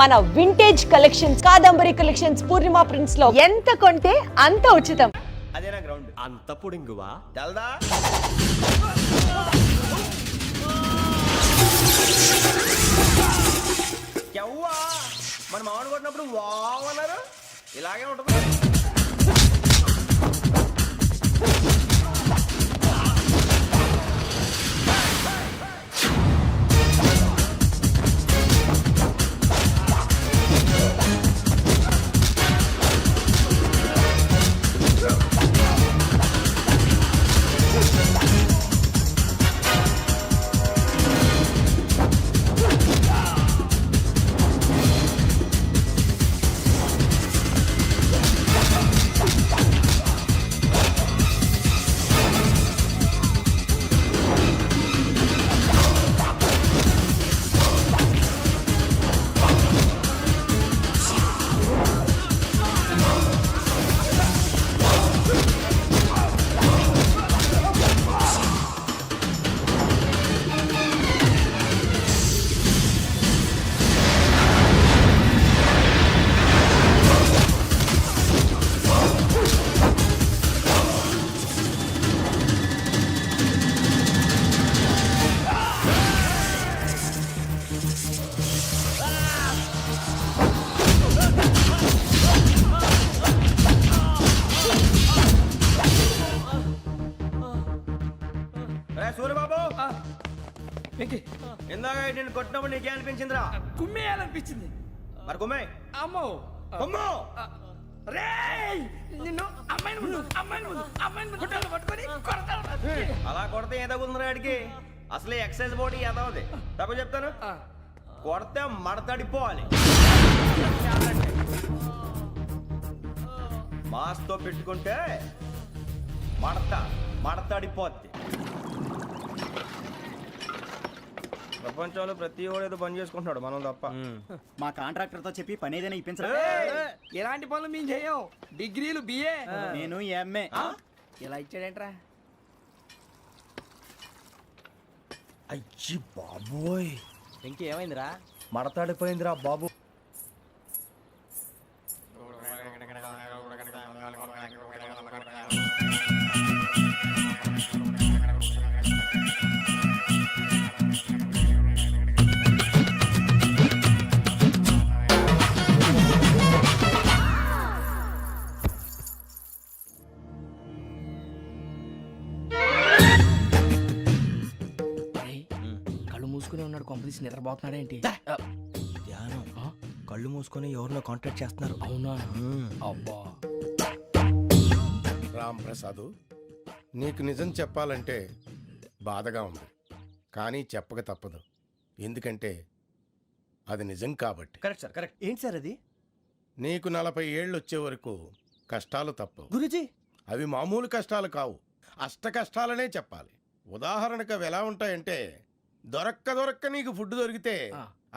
మన vintage collections, Kadambari collections, పూర్ణిమ prints లో ఎంత కొంటే అంత ఉచితం. అదేనా గ్రౌండ్ అంత పుడింగువా తెల్దా? ఎవ్వా మన మామిడి కొట్టినప్పుడు వావ్ అన్నారు, ఇలాగే ఉంటుంది. సూర్యబాబు, ఇందాక నేను కొట్టినప్పుడు నీకే అనిపించిందిరా? కుమ్మేయాలనిపించింది. మరి కుమ్మే. అమ్మో కుమ్ము. రేయ్, నిన్ను అమ్మాయిని గుడ్డలు పట్టుకొని కొడతాను. అలా కొడితే ఏ తగ్గుతుందిరా ఆడికి? అసలు ఎక్సైజ్ బాడీ ఏదవుది తప్పు చెప్తాను. కొడితే మడతడిపోవాలి. మాస్తో పెట్టుకుంటే మడతడిపోద్ది. ప్రపంచంలో ప్రతి వాడు ఏదో పని చేసుకుంటున్నాడు, మనం తప్ప. మా కాంట్రాక్టర్ తో చెప్పి పని ఏదైనా ఇప్పించరా? ఎలాంటి పనులు మేము చేయం. డిగ్రీలు బిఏ, నేను ఎంఏ. ఇలా ఇచ్చాడేంట్రా? అయ్యి బాబోయ్, ఇంకేమైందిరా? మడతాడిపోయిందిరా బాబు. కళ్ళు మూసుకుని ఉన్నాడు, కొంపదీసి నిద్రపోతున్నాడేంటి? ధ్యానం. కళ్ళు మూసుకొని ఎవరినో కాంటాక్ట్ చేస్తున్నారు. అవునా? అబ్బా. రామ్ ప్రసాద్, నీకు నిజం చెప్పాలంటే బాధగా ఉంది, కానీ చెప్పక తప్పదు. ఎందుకంటే అది నిజం కాబట్టి. Correct sir, correct. ఏంటి సార్ అది? నీకు 40 ఏళ్ళు వచ్చే వరకు కష్టాలు తప్పవు. గురుజీ, అవి మామూలు కష్టాలు కావు, అష్ట కష్టాలనే చెప్పాలి. ఉదాహరణకు అవి ఎలా ఉంటాయంటే, దొరక్క నీకు ఫుడ్ దొరికితే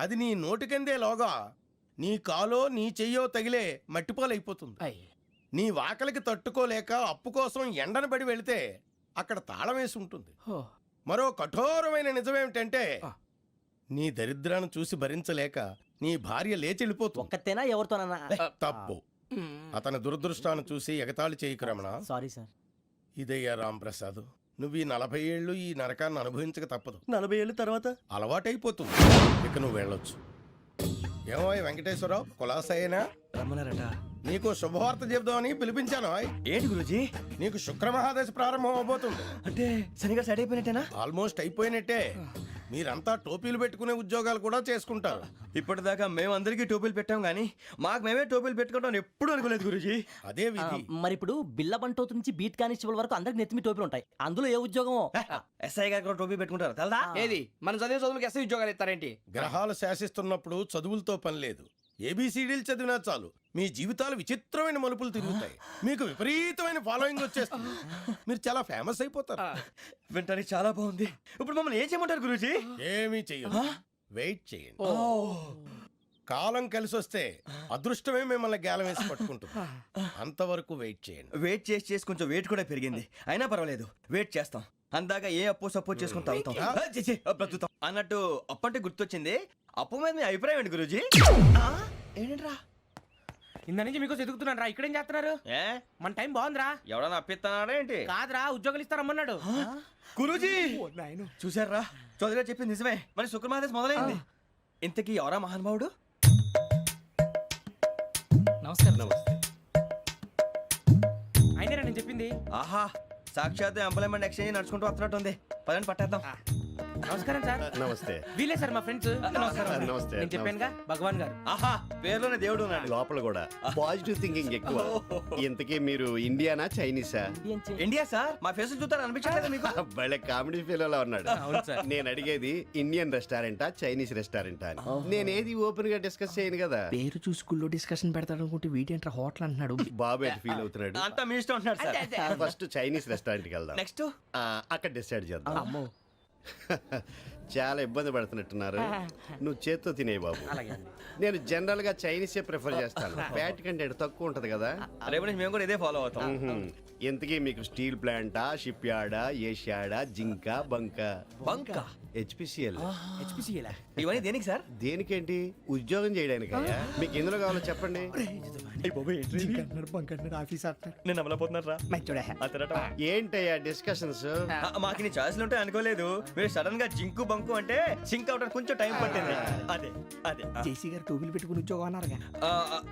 అది నీ నోటికందే లోగా నీ కాలో నీ చెయ్యో తగిలే మట్టిపాలైపోతుంది. నీ వాకలికి తట్టుకోలేక అప్పు కోసం ఎండను పడి వెళితే అక్కడ తాళం వేసి ఉంటుంది. మరో కఠోరమైన నిజమేమిటంటే, నీ దరిద్రాన్ని చూసి భరించలేక నీ భార్య లేచి వెళ్ళిపోతుంది. ఒక్కతేనా ఎవరితోనన్నా? తప్పు. అతని దురదృష్టాన్ని చూసి ఎగతాళి చేయకు రమణ. Sorry sir. ఇదయ్యా రాంప్రసాద్, నువ్వు ఈ 40 ఏళ్ళు ఈ నరకాన్ని అనుభవించక తప్పదు. 40 ఏళ్ళ తర్వాత అలవాటైపోతుంది. ఇక నువ్వు వెళ్ళొచ్చు. ఏమో వెంకటేశ్వరరావు, కులాసైనా రమ్మన్నారట. నీకు శుభవార్త చెబుదామని పిలిపించాను. ఏంటి గురూజీ? నీకు శుక్రమహాదశ ప్రారంభం అవబోతుంది. అంటే శనిగా సెట్ అయిపోయినట్టేనా? ఆల్మోస్ట్ అయిపోయినట్టే. మీరంతా టోపీలు పెట్టుకునే ఉద్యోగాలు కూడా చేసుకుంటారు. ఇప్పటిదాకా మేమందరికీ టోపీలు పెట్టాం కానీ మాకు మేమే టోపీలు పెట్టుకుంటాం ఎప్పుడు అనుకోలేదు గురూజీ. అదే విధి. మరి ఇప్పుడు బిల్ల బంటోతు నుంచి బీట్ కానిస్టేబుల్ వరకు అందరికి నెత్తిమి టోపీలు ఉంటాయి. అందులో ఏ ఉద్యోగం? ఎస్ఐ గారు కూడా టోపీ పెట్టుకుంటారు తెలదా? ఏది మన చదువులకు ఎస్ఐ ఉద్యోగాలు ఇస్తారేంటి? గ్రహాలు శాసిస్తున్నప్పుడు చదువులతో పని లేదు. ఏబిసిడీలు చదివినా చాలు మీ జీవితాలు విచిత్రమైన మలుపులు తిరుగుతాయి. మీకు విపరీతమైన ఫాలోయింగ్ వచ్చేస్తుంది. మీరు చాలా ఫేమస్ అయిపోతారు. వింటానికి చాలా బాగుంది. ఇప్పుడు మమ్మల్ని ఏం చేయమంటారు గురూజీ? ఏమీ చెయ్యదు, వెయిట్ చేయండి. కాలం కలిసి వస్తే అదృష్టమే మిమ్మల్ని గేలం వేసి పట్టుకుంటుంది. అంతవరకు వెయిట్ చేయండి. వెయిట్ చేసి కొంచెం వెయిట్ కూడా పెరిగింది. అయినా పర్వాలేదు, వెయిట్ చేస్తాం. అందాక ఏ అప్పు సపోర్ట్ చేసుకుని తాగుతాం, బ్రతుకుతాం అన్నట్టు. అప్పు అంటే గుర్తొచ్చింది, అప్పు మీద మీ అభిప్రాయం ఏంటి గురూజీ ఏంటరా ఇంత నుంచి మీకు ఎదుగుతున్నాను రా. ఇక్కడేం చేస్తున్నారు? ఏ మన టైం బాగుందిరా. ఎవడన్నా అప్పిస్తున్నాడా ఏంటి? కాదురా, ఉద్యోగాలు ఇస్తారమ్మన్నాడు. గురూజీ చూసారా చౌదరిగా చెప్పింది నిజమే. మరి శుక్రమాదేశ్ మొదలైంది. ఇంతకీ ఎవరా మహానుభావుడు? అయినరా నేను చెప్పింది. ఆహా సాక్షాత్ ఎంప్లాయ్మెంట్ ఎక్స్చేంజ్ నడుచుకుంటూ వస్తున్నట్టు ఉంది. పదండి పట్టేద్దాం. నమస్కారం సార్. నమస్తే. వీలే సార్ మా ఫ్రెండ్స్. నమస్కారం. నమస్తే. నేను చెప్పానుగా భగవాన్ గారు. ఆహా పేరులోనే దేవుడు ఉన్నాడు. లోపల కూడా పాజిటివ్ థింకింగ్ ఎక్కువ. ఇంతకీ మీరు ఇండియానా చైనీసా? India sir. మా ఫేస్ చూస్తారు అనిపించలేదు మీకు? భలే కామెడీ ఫీల్ ఉన్నాడు. అవును సార్. నేను అడిగేది ఇండియన్ రెస్టారెంటా చైనీస్ రెస్టారెంటా అని. నేను ఏది ఓపెన్ గా డిస్కస్ చేయను కదా. పేరు చూసి స్కూల్లో డిస్కషన్ పెడతాడు అనుకుంటే వీటేంట్రా హోటల్ అంటున్నాడు. బాబు ఎట్ ఫీల్ అవుతున్నాడు. అంతా మీ ఇష్టం ఉంటున్నాడు సార్. ఫస్ట్ చైనీస్ రెస్టారెంట్ కి వెళ్దాం. నెక్స్ట్ అక్కడ డిసైడ్ చేద్దాం. అమ్మో. చాలా ఇబ్బంది పడుతున్నట్టున్నారు. నువ్వు చేత్తో తినే బాబు. అలాగే. నేను జనరల్ గా చైనీసే ప్రిఫర్ చేస్తాను. ఫ్యాట్ కంటెంట్ తక్కువ ఉంటది కదా. రేపు నుంచి మేము కూడా ఇదే ఫాలో అవుతాం. ఎంతకీ మీకు స్టీల్ ప్లాంటా, షిప్ యార్డా, ఏషియాడా, జింక, బంకా? బంక హెచ్పిసిఎల్. హెచ్పిసిఎల్ ఇవన్నీ దేనికి సార్? దేనికేంటి? ఉద్యోగం చేయడానికి. మీకు ఎందులో కావాలో చెప్పండి. నేను అమలపోతున్నారా? ఏంటయ్యా డిస్కషన్స్? మాకు నీ ఛాయిస్లు ఉంటాయి అనుకోలేదు. మీరు సడన్ గా జింకు బంకు అంటే సింక్ అవడానికి కొంచెం టైం పట్టింది. అదే అదే జేసీ గారు టోబీలు పెట్టుకుని ఉద్యోగం అన్నారుగా.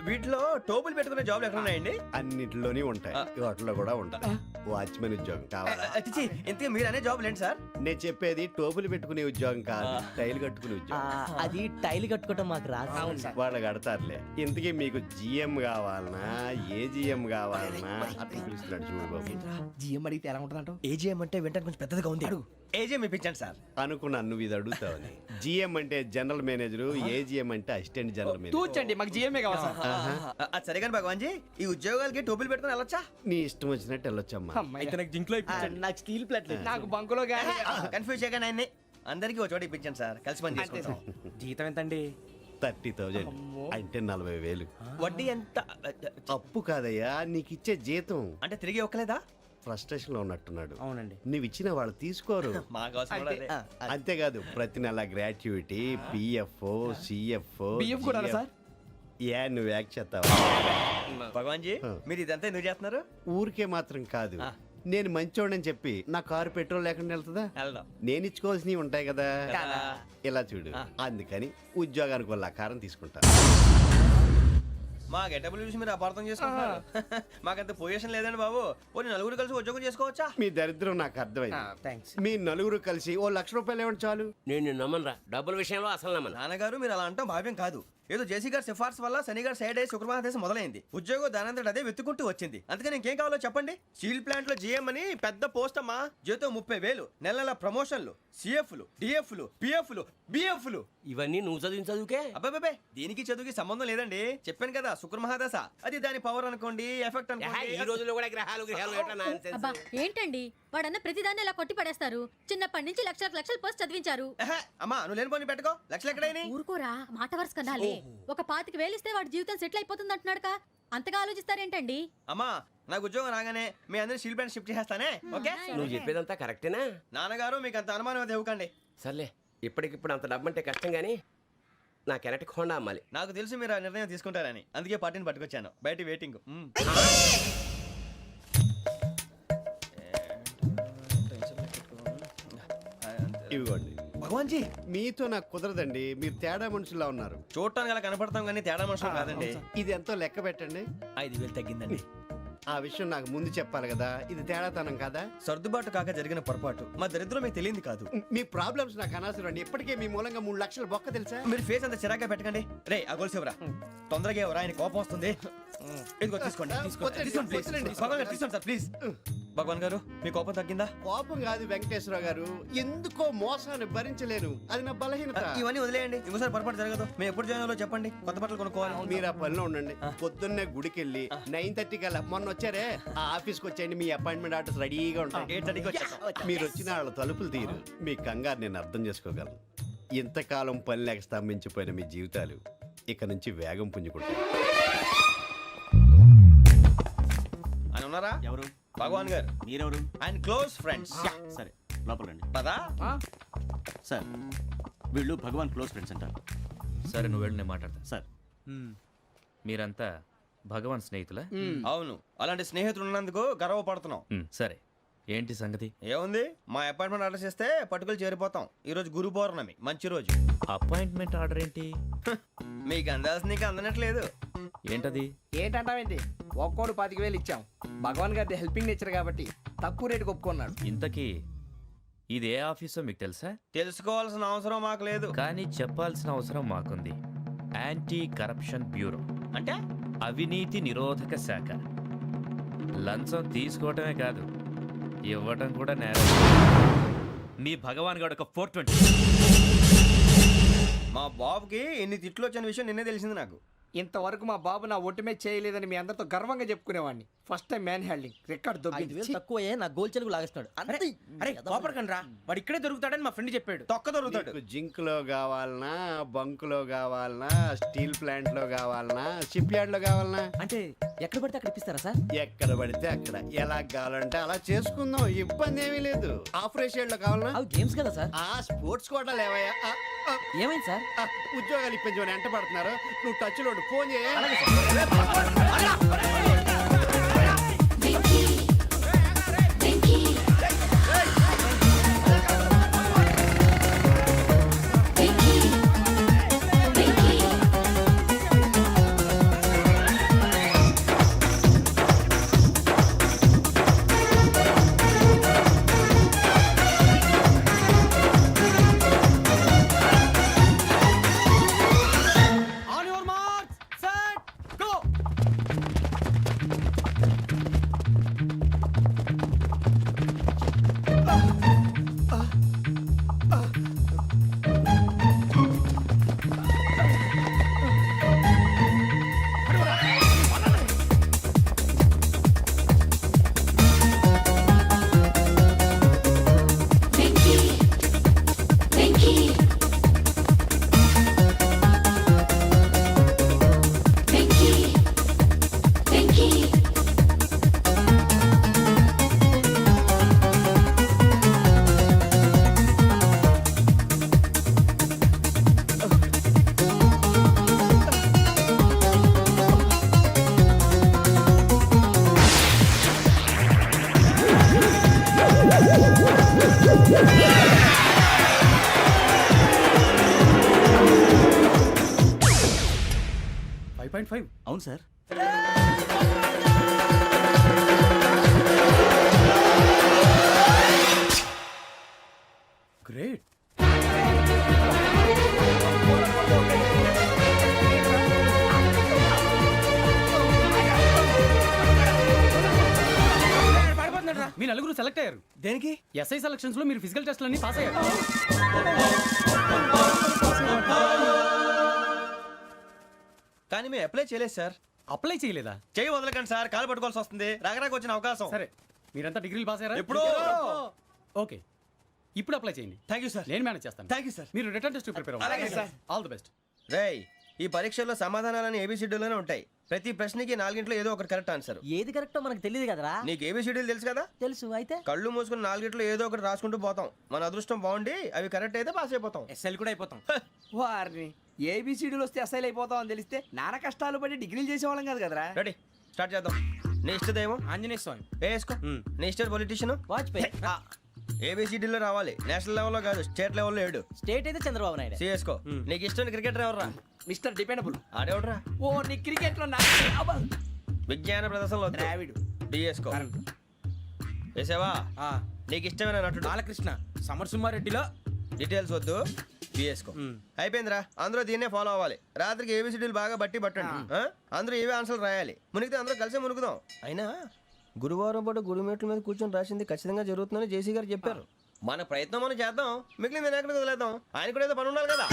వీటిలో టోపులు పెట్టుకునే జాబ్లు ఎక్కడ ఉన్నాయండి? అన్నిటిలోనే ఉంటాయి, వాటిలో కూడా ఉంటాయి. వాచ్మెన్ ఉద్యోగం కావాలా? అతిచి ఇంతకీ మీరు అనే జాబ్ లేండి సార్? నేను చెప్పేది టోపులు పెట్టుకునే ఉద్యోగం కాదు, టైల్ కట్టుకునే ఉద్యోగం. అది టైల్ కట్టుకోవటం మాకు రాదు. వాళ్ళు కడతారులే. ఇంతకీ మీకు జిఎం కావాలనా, ఏ జిఎం కావాలనా? అట్లా పిలుస్తున్నాడు చూడు బాబు. జిఎం అడిగితే ఎలా ఉంటుందంట? ఏజీఎం అంటే వెంటనే కొంచెం పెద్దదిగా ఉంది. ఏజీఎం ఇప్పించండి సార్. అనుకున్నాను నువ్వు ఇది అడుగుతావని. జిఎం అంటే జనరల్ మేనేజర్, ఏజిఎం అంటే అసిస్టెంట్ జనరల్ మేనేజర్. తూచండి, మాకు జిఎంఏ కావాలి సార్. అది సరే కానీ భగవాన్ జీ, ఈ ఉద్యోగాలకి టోపులు పెట్టుకుని వెళ్ళొచ్చా? నీ ఇష్టం వచ్చినట్టు వెళ్ళొచ్చమ్మా. అయితే నాకు జింక్లో నాకు స్టీల్ ప్లేట్ నాకు బంకులో గానీ. కన్ఫ్యూజ్ చేయగానే ఆయన్ని అందరికీ ఒక చోట ఇప్పించండి సార్. కలిసి పని చేసుకుంటాం. జీతం ఎంతండి? 30,000 అంటే 40,000. వడ్డీ ఎంత? అప్పు కాదయ్యా, నీకు ఇచ్చే జీతం. అంటే తిరిగి ఒక్కలేదా? ఫ్రస్ట్రేషన్ లో ఉన్నట్టున్నాడు. అవునండి. నువ్వు ఇచ్చిన వాళ్ళు తీసుకోరు. మాకు అవసరం కూడా అదే. అంతేకాదు ప్రతి నెల గ్రాట్యుటీ, పిఎఫ్, సిఎఫ్. బియ్యం కూడా సార్? ఏ నువ్వు యాక్ట్ చేస్తావా? భగవాన్ జీ మీరు ఇదంతా ఎందుకు చేస్తున్నారు? ఊరికే మాత్రం కాదు, నేను మంచోడని చెప్పి నా కారు పెట్రోల్ లేకుండా వెళ్తుందా? వెళ్దాం. నేను ఇచ్చుకోవాల్సినవి ఉంటాయి కదా. కదా. ఇలా చూడు, అందుకని ఉద్యోగానికి వాళ్ళ ఆకారం తీసుకుంటా. మా గెటబుల్ చూసి మీరు అపార్థం చేసుకుంటున్నారు. మాకంత పొజిషన్ లేదండి బాబు. పోనీ నలుగురు కలిసి ఉద్యోగం చేసుకోవచ్చా? మీ దరిద్రం నాకు అర్థమైంది. థ్యాంక్స్. మీ నలుగురు కలిసి ఓ ₹1,00,000 ఇవ్వండి చాలు. నేను నమ్మనరా, డబ్బుల విషయంలో అసలు నమ్మను. నాన్నగారు మీరు అలా అంటాం భావ్యం కాదు. ఏదో జేసీ గారి సిఫార్సు వల్ల శని గారు సైడ్ అయ్యి శుక్రవారం మొదలైంది. ఉద్యోగం దానంతటి అదే వెతుకుంటూ వచ్చింది. అందుకని ఇంకేం కావాలో చెప్పండి. స్టీల్ ప్లాంట్ లో జీఎం అని పెద్ద పోస్ట్ అమ్మా. జీతం 30,000, నెల నెల ప్రమోషన్లు, సిఎఫ్లు, డిఎఫ్లు, పిఎఫ్లు, బిఎఫ్లు. ఇవన్నీ నువ్వు చదివిన చదువుకే. అబ్బాబే దీనికి చదువుకి సంబంధం లేదండి. చెప్పాను కదా శుక్ర మహాదశ. అది దాని పవర్ అనుకోండి, ఎఫెక్ట్ ఈ అనుకోండి. రోజుల్లో కూడా గ్రహాలు ఎట్లా nonsense? అబ్బా ఏంటండి వాడన్న ప్రతిదాన్ని ఇలా కొట్టి పడేస్తారు. చిన్నప్పటి నుంచి లక్షల పోస్ట్ చదివించారు. ఎహె, అమ్మా నువ్వు లేని పోనీ పెట్టుకో. లక్షలు ఎక్కడైనా ఊరుకోరా, మాట వరుస కదాలే. ఒక 25,000 ఇస్తే వాడి జీవితం సెటిల్ అయిపోతుంది అంటున్నాడుగా. అంతగా ఆలోచిస్తారేంటండి? అమ్మా నాకు ఉద్యోగం రాగానే మీ అందరూ స్టీల్ ప్లాంట్ షిఫ్ట్ చేస్తానే. ఓకే నువ్వు చెప్పేదంతా కరెక్టేనా? నాన్నగారు మీకు అంత అనుమానం అది ఇవ్వకండి. సర్లే, ఇప్పటికిప్పుడు అంత డబ్బు అంటే కష్టం కానీ నా కెనటిక్ హోండా అమ్మాలి. నాకు తెలుసు మీరు ఆ నిర్ణయం తీసుకుంటారని, అందుకే పార్టీని పట్టుకొచ్చాను. బయట వెయిటింగ్. ఇవ్వండి. భగవాన్ జీ మీతో నాకు కుదరదండి, మీరు తేడా మనుషుల్లా ఉన్నారు. చూడటానికి అలా కనపడతాం కానీ తేడా మనుషులు కాదండి. ఇది ఎంతో లెక్క పెట్టండి. 5,000 తగ్గిందండి. ఆ విషయం నాకు ముందు చెప్పాలి కదా. ఇది తేడాతనం కాదా? సర్దుబాటు కాక జరిగిన పొరపాటు. మా దరిద్రం మీకు తెలియంది కాదు. మీ ప్రాబ్లమ్స్ నాకు అనవసరం అండి. ఇప్పటికే మీ మూలంగా 3 లక్షలు బొక్క తెలుసా? మీరు ఫేస్ అంత చిరాగ్గా పెట్టకండి. రే ఆ గొలుసు ఎవరా? తొందరగా ఎవరా? ఆయన కోపం వస్తుంది. ఇదిగో తీసుకోండి. తీసుకోండి ప్లీజ్. భగవాన్ గారు తీసుకోండి సార్ ప్లీజ్. భగవాన్ గారు మీ కోపం తగ్గిందా? కోపం కాదు వెంకటేశ్వరరావు గారు, ఎందుకో మోసాన్ని భరించలేను. అది నా బలహీనత. ఇవన్నీ వదిలేయండి. ఇంకోసారి పొరపాటు జరగదు. మేము ఎప్పుడు జాయిన్ అవ్వాలో చెప్పండి. కొత్త బట్టలు కొనుక్కోవాలి. మీరు ఆ పనిలో ఉండండి. పొద్దున్నే గుడికి వెళ్ళి 9:30 కల్లా, మొన్న వచ్చారే ఆ ఆఫీస్కి వచ్చేయండి. మీ అపాయింట్మెంట్ ఆర్డర్స్ రెడీగా ఉంటాయి. 8:30కి వచ్చేస్తాం. మీరు వచ్చిన వాళ్ళ తలుపులు తీరు. మీ కంగారు నేను అర్థం చేసుకోగలను. ఇంతకాలం పని లేక స్తంభించిపోయిన మీ జీవితాలు ఇక నుంచి వేగం పుంజుకుంటాయి. ఆయన ఉన్నారా? ఎవరు? భగవాన్ గారు. మీరెవరు? ఆయన క్లోజ్ ఫ్రెండ్స్. సరే లోపల రండి. పదా సార్ వీళ్ళు భగవాన్ క్లోజ్ ఫ్రెండ్స్ అంటారు. సరే నువ్వు వెళ్ళి నేను మాట్లాడతా సార్ మీరంతా భగవాన్ స్నేహితులా అవును, అలాంటి స్నేహితులు ఉన్నందుకు గర్వపడుతున్నాం. సరే ఏంటి సంగతి? ఏముంది, మా అపాయింట్మెంట్ ఆర్డర్ చేస్తే పట్టుకులు చేరిపోతాం. ఈ రోజు గురు పౌర్ణమి, మంచి రోజు. అపాయింట్మెంట్ ఆర్డర్ ఏంటి? మీకు అందాల్సిన నీకు అందనట్లేదు. ఏంటది? ఏంటంటావేంటి? ఒక్కోడు 25,000 ఇచ్చాం. భగవాన్ గారి హెల్పింగ్ నేచర్ కాబట్టి తక్కువ రేటుకి ఒప్పుకున్నాడు. ఇంతకీ ఇది ఏ ఆఫీసో మీకు తెలుసా? తెలుసుకోవాల్సిన అవసరం మాకు లేదు. కానీ చెప్పాల్సిన అవసరం మాకుంది. యాంటీ కరప్షన్ బ్యూరో, అంటే అవినీతి నిరోధక శాఖ. లంచం తీసుకోవటమే కాదు, ఇవ్వటం కూడా నేరం. మీ భగవాన్ గారు ఒక 420. మా బాబుకి ఎన్ని తిట్లు వచ్చిన విషయం నిన్నే తెలిసింది నాకు. ఇంతవరకు మా బాబు నా ఒట్టుమే చేయలేదని మీ అందరితో గర్వంగా చెప్పుకునేవాడిని. First time man handing record 5,000 దొబ్బింది. తక్కువే నా గోల్ చెలుగు లాగేస్తున్నాడు. అరే కోపడకండి రా, వాడు ఇక్కడే దొరుకుతాడని మా ఫ్రెండ్ చెప్పాడు. తొక్క దొరుకుతాడు. మీకు జింక్ లో కావాలనా, బంక్ లో కావాలనా, స్టీల్ ప్లాంట్ లో కావాలనా, షిప్ యార్డ్ లో కావాలనా? అంటే ఎక్కడ పడితే అక్కడ ఇప్పిస్తారా సార్? ఎక్కడ పడితే అక్కడ, ఎలా కావాలంటే అలా చేసుకుందాం, ఇబ్బంది ఏమీ లేదు. ఆపరేషన్ లో కావాలనా? అవి గేమ్స్ కదా సార్. ఆ స్పోర్ట్స్ కోటా లేవయ్యా. ఏమైంది సార్? ఉద్యోగాలు ఇప్పించమని ఎంట పడుతున్నారు. నువ్వు టచ్ లో ఫోన్ చేయ. On your marks, set, go. అవును సార్. గ్రేట్. మీ నలుగురు సెలెక్ట్ అయ్యారు. దేనికి? ఎస్ఐ సెలక్షన్స్ లో మీరు ఫిజికల్ టెస్ట్ అన్ని పాస్ అయ్యారు. కానీ మేము అప్లై చేయలేదు సార్. అప్లై చేయలేదా? చేయి వదలకండి సార్, కాలు పట్టుకోవాల్సి వస్తుంది. రాగరాకు వచ్చిన అవకాశం. సరే, మీరంతా డిగ్రీలు పాస్ అయ్యారా? ఎప్పుడో. ఓకే, ఇప్పుడు అప్లై చేయండి. Thank you sir. నేను మేనేజ్ చేస్తాను. Thank you sir. మీరు రిటర్న్ టెస్ట్ ప్రిపేర్ అలాగే అవ్వండి. సార్. All the best. రేయ్, ఈ పరీక్షల్లో సమాధానాలని ఏబిసిడ్యూల్లోనే ఉంటాయి. ప్రతి ప్రశ్నకి 4 ఏదో ఒకటి కరెక్ట్ ఆన్సర్. ఏది కరెక్టో మనకు తెలియదు కదరా. నీకు ఏబిసిడ్యూల్ తెలుసు కదా? తెలుసు. అయితే కళ్ళు మూసుకుని 4 ఏదో ఒకటి రాసుకుంటూ పోతాం. మన అదృష్టం బాగుండి అవి కరెక్ట్ అయితే పాస్ అయిపోతాం. ఎస్ఎల్ కూడా అయిపోతాం. వారిని ఏబిసిడీలు వస్తే ఎస్ఐలు అయిపోతాం అని తెలిస్తే నాన్న కష్టాలు పడి డిగ్రీలు చేసేవాళ్ళం కాదు కదరా. రెడీ, స్టార్ట్ చేద్దాం. నీ ఇష్టదేమో ఆంజనేయ స్వామి. వేసుకో. నీ ఇష్ట పొలిటీషియన్ వాజ్పేయి. ఏబిసిడీలో రావాలి. నేషనల్ లెవెల్లో కాదు, స్టేట్ లెవెల్లో 7. స్టేట్ అయితే చంద్రబాబు నాయుడు. సిఎస్కో. నీకు ఇష్టం క్రికెటర్ ఎవర్రా? Mister dependable. ఆడేవడరా? ఓ నీ క్రికెట్ లో విజ్ఞాన ప్రదర్శనలో ద్రావిడు. డిఎస్కో. వేసావా? నీకు ఇష్టమైన నటుడు? బాలకృష్ణ. సమర్సుమారెడ్డిలో డీటెయిల్స్ వద్దు, బిఎస్కో. అయిపోయిందిరా, అందరూ దీన్నే ఫాలో అవ్వాలి. రాత్రికి ఏబిసిడీలు బాగా బట్టి పట్టండి. అందరూ ఏవే ఆన్సర్లు రాయాలి. మునిగితే అందరూ కలిసే మునుగుదాం. అయినా గురువారం పాటు గురుమేట్ల మీద కూర్చొని రాసింది ఖచ్చితంగా జరుగుతుందని జేసీ గారు చెప్పారు. మన ప్రయత్నం మనం చేద్దాం, మిగిలింది నేను ఎక్కడికి వదిలేద్దాం. ఆయన కూడా ఏదో పని ఉండాలి కదా.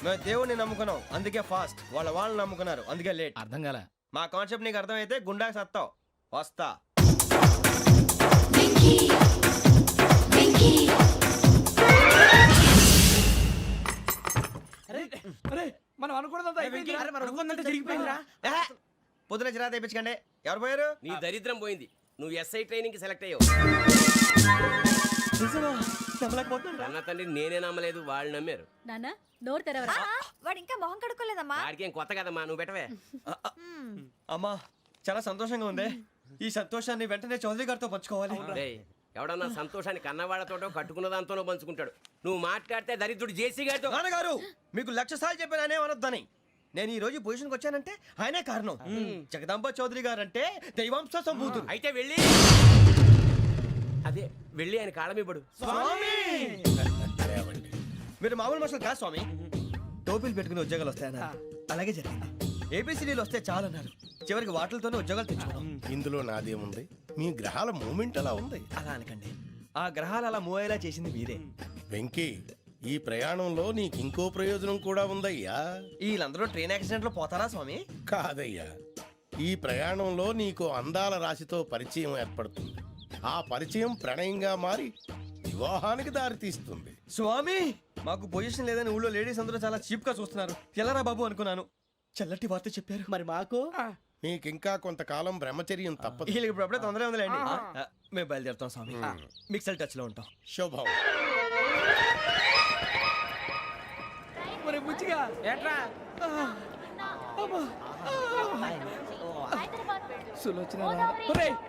మేము దేవుడిని నమ్ముకున్నాం, అందుకే ఫాస్ట్. వాళ్ళని నమ్ముకున్నారు, అందుకే లేట్. అర్థం కాల. మా కాన్సెప్ట్ నీకు అర్థమైతే గుండా సత్తావు. వస్తా. అనుకున్నదంతా అయిపోయిందిరా. పొద్దున చిరా తెప్పించకండి. ఎవరు పోయారు? నీ దరిద్రం పోయింది. నువ్వు ఎస్ఐ ట్రైనింగ్ సెలెక్ట్ అయ్యావు. అన్న తండ్రి నేనే నమ్మలేదు, వాళ్ళు నమ్మారు. నాన్న నోరు తెరవరా. వాడు ఇంకా మొహం కడుక్కోలేదమ్మా. వాడికి ఏం కొత్త కదమ్మా, నువ్వు పెట్టవే. అమ్మా చాలా సంతోషంగా ఉంది. ఈ సంతోషాన్ని వెంటనే చౌదరి గారితో పంచుకోవాలి. డేయ్, ఎవడన్నా సంతోషాన్ని కన్నవాళ్లతోటో కట్టుకున్న దాంతోనో పంచుకుంటాడు. నువ్వు మాట్లాడితే దరిద్రుడు జేసీ గారితో. నాన్నగారు మీకు 1,00,000 సార్లు చెప్పాననే అనొద్దని. నేను ఈ రోజు పొజిషన్కి వచ్చానంటే ఆయనే కారణం. జగదాంబ చౌదరి గారు అంటే దైవాంశ సంభూతుడు. అయితే వెళ్ళి అదే వెళ్ళి ఆయన కాళ్ళమివ్వడు. మీరు మామూలు మనుషులు కాదు స్వామి. టోపీలు పెట్టుకుని ఉద్యోగాలు వస్తాయన్నారు, అలాగే జరిగింది. ఏబిసిడీలు వస్తే చాలన్నారు, చివరికి వాటిలతోనే ఉద్యోగాలు తెచ్చుకున్నాం. ఇందులో నాదేముంది? మీ గ్రహాల మూమెంట్ అలా ఉంది. అలా అనకండి, ఆ గ్రహాలు అలా మూవ్ అయ్యేలా చేసింది మీరే. వెంకీ, ఈ ప్రయాణంలో నీకు ఇంకో ప్రయోజనం కూడా ఉందయ్యా. వీళ్ళందరూ ట్రైన్ యాక్సిడెంట్ లో పోతారా స్వామి? కాదయ్యా, ఈ ప్రయాణంలో నీకు అందాల రాశితో పరిచయం ఏర్పడుతుంది. ఆ పరిచయం ప్రణయంగా మారి వివాహానికి దారితీస్తుంది. స్వామి మాకు పొజిషన్ లేదని ఊళ్ళో లేడీస్ అందరూ చాలా చీప్ గా చూస్తున్నారు. ఎలారా బాబు అనుకున్నాను. చల్లటి వార్త చెప్పారు. మరి మాకు నీకింకా కొంతకాలం బ్రహ్మచర్యం తప్పదు. వీళ్ళకి ఇప్పుడు అప్పుడే తొందరగా ఉందిలేండి. మేము బయలుదేరుతాం స్వామి. మిక్సల్ టచ్ లో ఉంటాం. శుభం. మరి బుచ్చిగా ఏట్రా సులోచన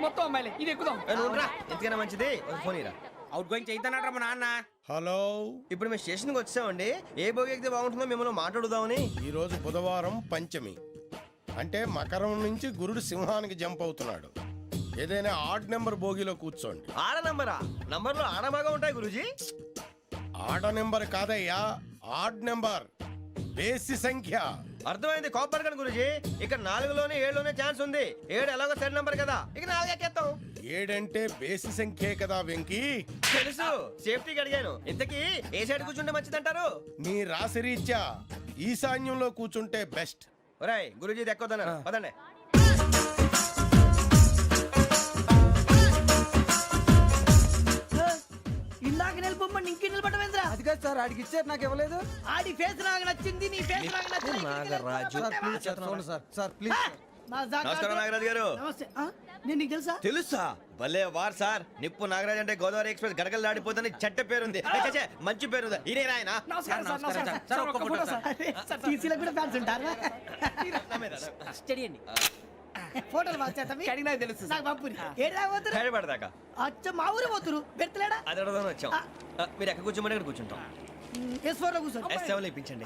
మొత్తం అమ్మాయిలే, ఇది ఎక్కుదాం. ఎందుకైనా మంచిది ఒక ఫోన్ ఇరా. అవుట్ గోయింగ్ చేద్దానట్రా మా నాన్న. హలో, ఇప్పుడు మేము స్టేషన్కి వచ్చామండి. ఏ బోగి ఎక్కితే బాగుంటుందో మిమ్మల్ని మాట్లాడుదామని. ఈరోజు బుధవారం పంచమి, అంటే మకరం నుంచి గురుడు సింహానికి జంప్ అవుతున్నాడు. ఏదైనా ఆడ్ నెంబర్ బోగిలో కూర్చోండి. ఆడ నంబరా? నంబర్లో ఆడ బాగా ఉంటాయి గురూజీ. ఆడ నెంబర్ కాదయ్యా, ఆడ్ నెంబర్, బేసి సంఖ్య. అర్థమైంది. కాపర్ కానీ గురూజీ, ఇక్కడ 4లోనే 7లోనే ఛాన్స్ ఉంది. 7 ఎలాగో సెడ్ నంబర్ కదా, ఇక 4 ఎక్కేస్తాం. 7 అంటే బేసి సంఖ్యే కదా వెంకీ. తెలుసు, సేఫ్టీకి అడిగాను. ఇంతకీ ఏ సైడ్ కూర్చుంటే మంచిదంటారు? నీ రాశి రీత్యా ఈశాన్యంలో కూర్చుంటే బెస్ట్. ఒరేయ్ గురూజీ దెక్కొద్దన్నారు, పదండి. ఇందాక నిలబొమ్మని ఇంకే నిలబడమేంద్రా? అది కాదు సార్, ఆడికి ఇచ్చారు నాకు ఇవ్వలేదు. ఆడి ఫేస్ నాకు నచ్చింది, నీ ఫేస్ నాకు నచ్చింది. నాగరాజు. Sir please. నమస్కారం నాగరాజు గారు. నమస్తే. నేను నీకు తెలుసా? తెలుసా? భలే వార్ సార్. నిప్పు నాగరాజ్ అంటే గోదావరి ఎక్స్ప్రెస్ గడగలు దాడిపోతుంది చెట్ట పేరుంది. ఛే, మంచి పేరుంది. ఇదే ఆయన. టీసీలో కూడా ఫ్యాన్స్ ఉంటారా? ఫోటోలు కడిగినా తెలుసు. నాకు పంపుని ఏడా పోతురు? హైదరాబాద్దాకా. అచ్చ మా ఊరు పోతురు. పెడతలేడా? అది అడగదామని వచ్చాం. మీరు ఎక్కడ కూర్చోమని అక్కడ కూర్చుంటాం. S4 లో కూర్చో. S7 లో ఇప్పించండి.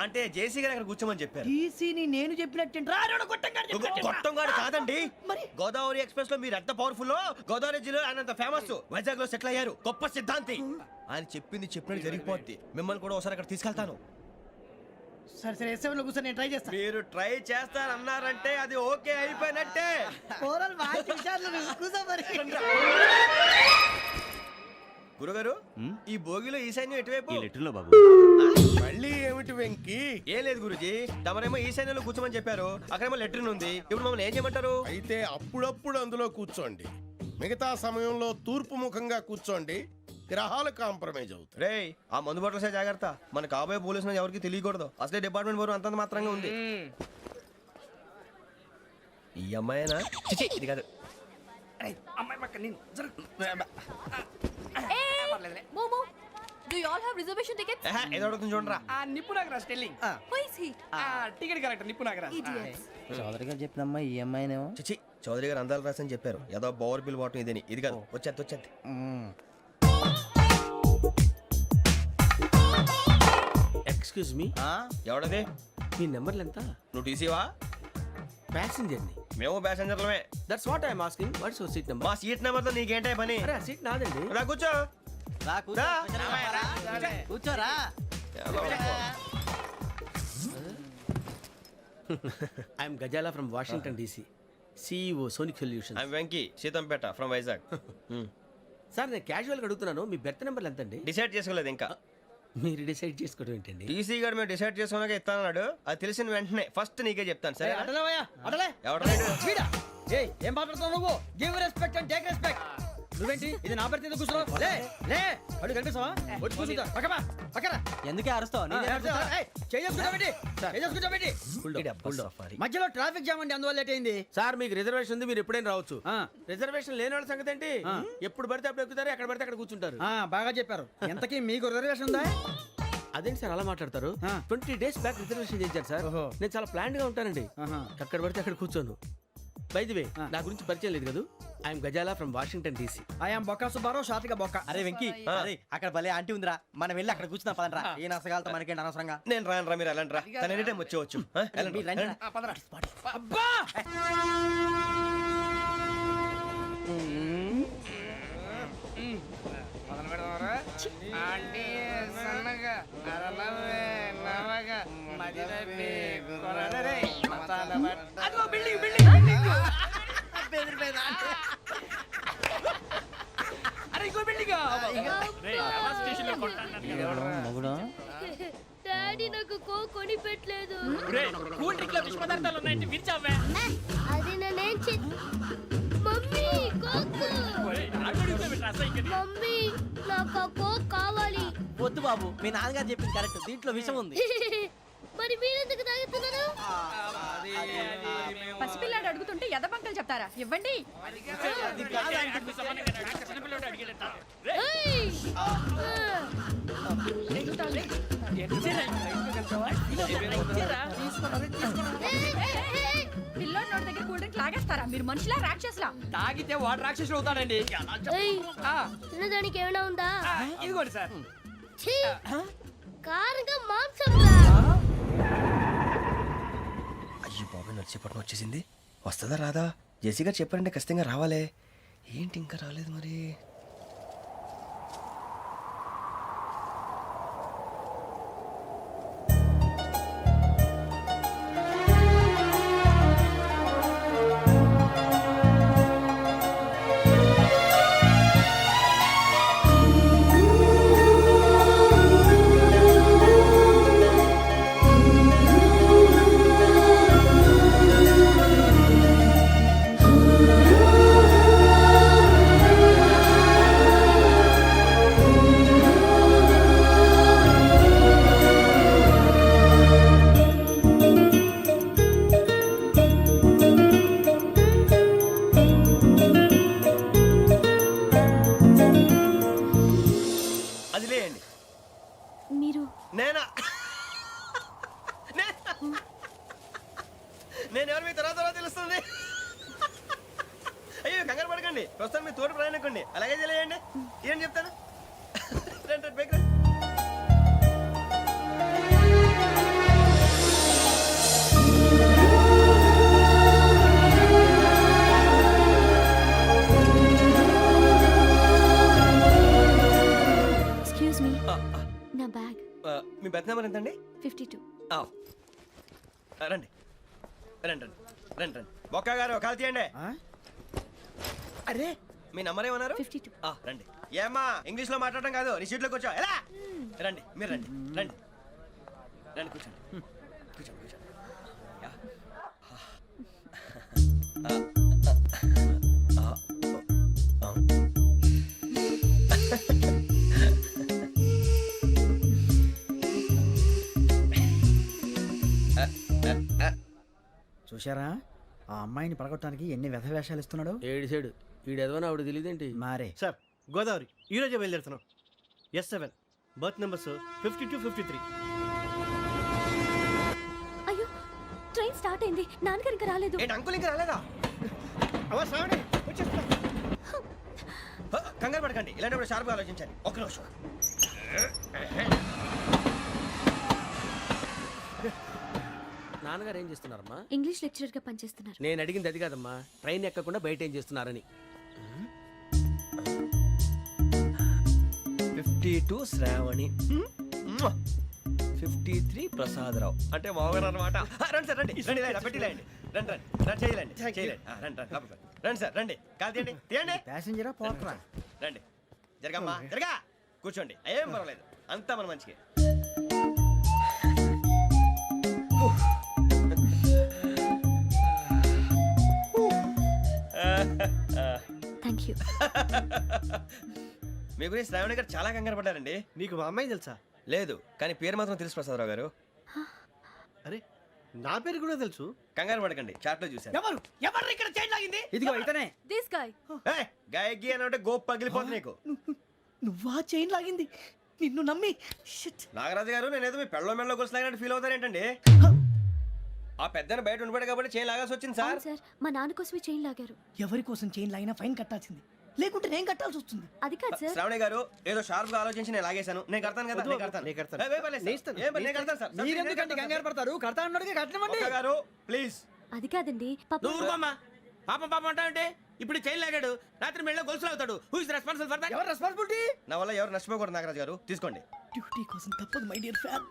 అంటే జేసీ గారు అక్కడ కూర్చోమని చెప్పారు. టీసీని నేను చెప్పినట్టు గొట్టంగాడు కాదండి. మరి గోదావరి ఎక్స్ప్రెస్ లో మీరు ఎంత పవర్ఫుల్, గోదావరి జిల్లా ఆయన అంత ఫేమస్, వైజాగ్ లో సెటిల్ అయ్యారు, గొప్ప సిద్ధాంతి. ఆయన చెప్పింది చెప్పినట్టు జరిగిపోద్ది. మిమ్మల్ని కూడా ఒకసారి అక్కడ తీసుకెళ్తాను. సరే సరే S7 లో కూర్చొని నేను ట్రై చేస్తాను. మీరు ట్రై చేస్తారన్నారంటే అది ఓకే అయిపోయినట్టే. ఓవరాల్ వాచ్ విషయాలు కూర్చో మరి. గురుగారు, ఈ భోగిలో ఈశాన్యం ఎటువైపు? బాబు మళ్ళీ ఏమిటి వెంకీ? ఏం లేదు గురుజీ, తమరేమో ఈశాన్యంలో కూర్చోమని చెప్పారు, అక్కడేమో లెట్రిన్ ఉంది. ఇప్పుడు మమ్మల్ని ఏం చేయమంటారు? అయితే అప్పుడప్పుడు అందులో కూర్చోండి, మిగతా సమయంలో తూర్పు ముఖంగా కూర్చోండి. గ్రహాలు కాంప్రమైజ్ అవుతాయి. రేయ్, ఆ మందు బట్టలసే జాగ్రత్త. మన కాబోయే పోలీసులు ఎవరికి తెలియకూడదు. అసలే డిపార్ట్మెంట్ బోరు అంతంత మాత్రంగా ఉంది. ఈ అమ్మాయినా? చిచి, ఇది కాదు. అమ్మాయి పక్క నేను మోమో do you all have reservation tickets? ఏదో అడుగుతుంది చూడరా. ఆ నిప్పు Nagaraj telling. Who is he? Ticket correct నిప్పు నాగరాజ్. ఇడియట్స్. చౌదరి గారు చెప్పినమ్మా ఈ అమ్మాయినేమో. చిచి, చౌదరి గారు అందాలు రాసని చెప్పారు. ఏదో బోర్ బిల్ బాటం ఇదని. ఇది కాదు, వచ్చేది. Excuse me, ఎవడది? మీ నెంబర్లు ఎంత? నువ్వు టీసీవా? ప్యాసింజర్ ని. మేము ప్యాసెంజర్లమే. That's what I'm asking. What's your seat number? మా సీట్ నెంబర్ తో నీకేంటే పని? అరే సీట్ నాదండి. రా కూర్చో. రా. కూర్చోరా. I'm Gazala from Washington DC, CEO Sonic Solution. I'm Venky, Seethampeta from Vizag. Sir నేను క్యాజువల్గా అడుగుతున్నాను, మీ బెర్త్ నెంబర్లు ఎంత అండి? డిసైడ్ చేసుకోలేదు ఇంకా. మీరు డిసైడ్ చేసుకోవడం ఏంటండి? టీసీ గారు మేము డిసైడ్ చేసుకున్నాక ఇస్తానన్నాడు. అది తెలిసిన వెంటనే ఫస్ట్ నీకే చెప్తాను. సరే అడలేవయ్యా, అడలే. ఎవడలేడు? ఏం మాట్లాడుతున్నావు నువ్వు? Give respect and take respect. నువ్వేంటి ఇది నా పరిస్థితి కూర్చున్నావు లే లే అడుగు కనిపిస్తావా వచ్చి కూర్చుంటా పక్కమా పక్కరా ఎందుకే అరుస్తావు మధ్యలో ట్రాఫిక్ జామ్ అండి అందువల్ల లేట్ అయింది సార్ మీకు రిజర్వేషన్ ఉంది, మీరు ఎప్పుడైనా రావచ్చు. రిజర్వేషన్ లేని వాళ్ళ సంగతి ఏంటి? ఎప్పుడు పడితే అప్పుడు ఎక్కుతారు, ఎక్కడ పడితే అక్కడ కూర్చుంటారు. బాగా చెప్పారు. ఎంతకీ మీకు రిజర్వేషన్ ఉందా? అదేంటి సార్ అలా మాట్లాడతారు? 20 days బ్యాక్ రిజర్వేషన్ చేశారు సార్. నేను చాలా ప్లాన్డ్ గా ఉంటానండి. అక్కడ పడితే అక్కడ కూర్చోను. బై ది వే, నా గురించి పరిచయం లేదు కదా. I'm Gazala from Washington DC. I'm Bokka Subbarao, షాతిక బొక్క. అరే వెంకీ, అరే అక్కడ భలే ఆంటీ ఉందిరా, మనం వెళ్ళి అక్కడ కూర్చున్నా పదనరా. ఏ నసగాలతో మనకేంటి అనవసరంగా. నేను రాను రా, మీరు వెళ్ళండి రా. తన ఎనీ టైం వచ్చేవచ్చు. మీరు రండి రా. అబ్బా డాడీ నాకు కొని పెట్టలేదు. అది నేనేం మమ్మీ మమ్మీ నాకు ఆ కోక్ కావాలి. వద్దు బాబు, మీ నాన్నగారు చెప్పింది కరెక్ట్, దీంట్లో విషయం ఉంది. మరి మీరెందుకు తాగుతున్నారు? పసిపిల్లాడు అడుగుతుంటే ఎదబంకలు చెప్తారా? ఇవ్వండి. ఏయ్! పిల్లోడి నోటి దగ్గర కూల్ డ్రింక్ లాగేస్తారా? మీరు మనుషులా రాక్షసులా? తాగితే వాడు రాక్షసుడు అవుతాడండి. ఏయ్! తినడానికి ఏమైనా ఉందా? ఇదిగోండి సార్. ఛీ! కారంగా మాంసం రా. అయ్యో బాబాయ్, నడిచేపట్నం వచ్చేసింది. వస్తుందా రాదా? జేసీ గారు చెప్పారంటే ఖచ్చితంగా రావాలే. ఏంటి ఇంకా రాలేదు మరి? అది లేయండి. మీరు నేనా? నేను ఎవరు మీ తర్వాత తెలుస్తుంది. అయ్యో కంగారు పడకండి, ప్రస్తుతం మీ తోటి ప్రయాణకండి. అలాగే తెలియండి. ఏం చెప్తాను? రండి రండి, బైక్ రండి. ఎక్స్క్యూజ్ మీ, నా బ్యాగ్. మీ బెత్ నెంబర్ ఎంతండి? 52. రండి రండి రండి రండి రండి. బొక్క గారు కాల్ తీయండి. అరే మీ నంబర్ ఏమన్నారు? 52. రండి. ఏమ్మా ఇంగ్లీష్ లో మాట్లాడడం కాదు, నీ సీట్లో కూర్చో. ఎలా? రండి, మీరు రండి రండి రండి, కూర్చోండి కూర్చోండి కూర్చోండి. యా. చూశారా ఆ అమ్మాయిని పడగొట్టడానికి ఎన్ని వ్యధ వేషాలు ఇస్తున్నాడు? ఏడు సైడు ఈడెదవని ఆవిడ తెలియదేంటి? మారే సార్ గోదావరి ఈరోజే బయలుదేరుతున్నాం. S7 berth numbers 52, 53. అయ్యో, ట్రైన్ స్టార్ట్ అయింది. నాన్నగారు ఇంకా రాలేదు. ఏంటి అంకుల్ ఇంకా రాలేదా? కంగారు పడకండి, ఇలాంటప్పుడు షార్ప్గా ఆలోచించండి. ఒక్క నిమిషం. నాన్నగారు ఏం చేస్తున్నారమ్మా? ఇంగ్లీష్ లెక్చరర్ గా పనిచేస్తున్నారు. నేను అడిగింది అది కాదమ్మా, ట్రైన్ ఎక్కకుండా బయట ఏం చేస్తున్నారని. 52 శ్రావణి, 53 ప్రసాదరావు అంటే మామగారు అనమాట. రండి సార్, రండి రండి, పెట్టి లేండి. రండి రండి రండి, చేయలేండి చేయలేండి. రండి రండి లోపలికి రండి సార్, రండి. కాలు తీయండి తీయండి. ప్యాసింజరా పోట్రా? రండి, జరగమ్మా జరగా, కూర్చోండి. ఏం పర్వాలేదు, అంతా మన మంచిగా. Thank you. మీ గురించి శ్రావణి గారు చాలా కంగారు పడ్డారండి. నీకు మా అమ్మాయి తెలుసా? లేదు, కానీ పేరు మాత్రం తెలుసు ప్రసాదరావు గారు. అరే నా పేరు కూడా తెలుసు. కంగారు పడకండి, చాట్లో చూశాను. ఎవరు ఎవరు ఇక్కడ చైన్ లాగింది? ఇదిగో ఇతనే. This guy. ఏయ్, గాయకి అని అంటే గోప్ పగిలిపోతుంది నీకు. నువ్వా చైన్ లాగింది? నిన్ను నమ్మి నాగరాజు గారు, నేనేదో మీ పెళ్ళ మెళ్ళ గురిసిలాగినట్టు ఫీల్ అవుతారేంటండి? ఆ పెద్దని బయట ఉండిపోయాడు కాబట్టి చేయి లాగాల్సి వచ్చింది సార్. సార్ మా నాన్న కోసమే చైన్ లాగారు. ఎవరి కోసం చైన్ లాగినా ఫైన్ కట్టాల్సింది, లేకుంటే నేను కట్టాల్సి వస్తుంది. అది కాదు సార్. శ్రావణి గారు, ఏదో షార్ప్ గా ఆలోచించి నేను లాగేశాను. నేను కడతాను కదా, నేను కడతాను. నేను కడతాను. ఏయ్, పర్లేదు సార్. ఏం పర్లేదు, నేను కడతాను సార్. మీరెందుకంటే కంగారు పడతారు? కడతా అన్నాడుగా కట్టమండి. ఒక్క గారు ప్లీజ్. అది కాదండి పాప. నువ్వు ఊరుకోమ్మా. పాపం పాపం అంటావంటే ఇప్పుడు చైన్ లాగాడు, రాత్రి మెళ్ళ గొలుసులు అవుతాడు. Who is responsible for that? ఎవరు రెస్పాన్సిబిలిటీ? నా వల్ల ఎవరు నష్టపోకూడదు నాగరాజు గారు, తీసుకోండి. డ్యూటీ కోసం తప్పదు మై డియర్ ఫ్యాన్,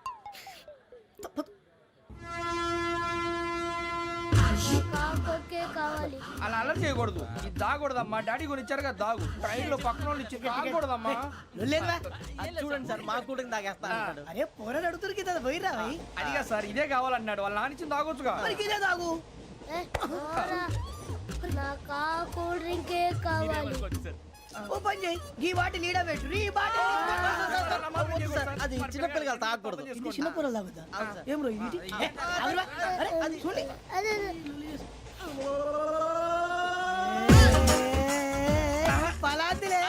తప్పదు. అలా అలర్ చేయకూడదు. ఇది దాగకూడదమ్మా. డాడీ కొని ఇచ్చారు కదా దాగు. ట్రైన్ లో పక్కన వాళ్ళు ఇచ్చి దాగకూడదమ్మా. చూడండి సార్, మా కూడా తాగేస్తా అంటాడు. అరే పోరాడు అడుగుతారు కదా, పోయిరా అదిగా సార్, ఇదే కావాలన్నాడు. వాళ్ళ నాన్న ఇచ్చింది తాగొచ్చుగా. ఇదే తాగు. ఓ పని చేయి, ఈ బాటి లీడ పెట్టు. ఈ బాటి అది చిన్నపిల్లలు తాగకూడదు. ఇది చిన్న పొరలు తాగుతా. ఏం రో ఇది? ఆగురా. అరే అది చూడండి. పలాతిలే.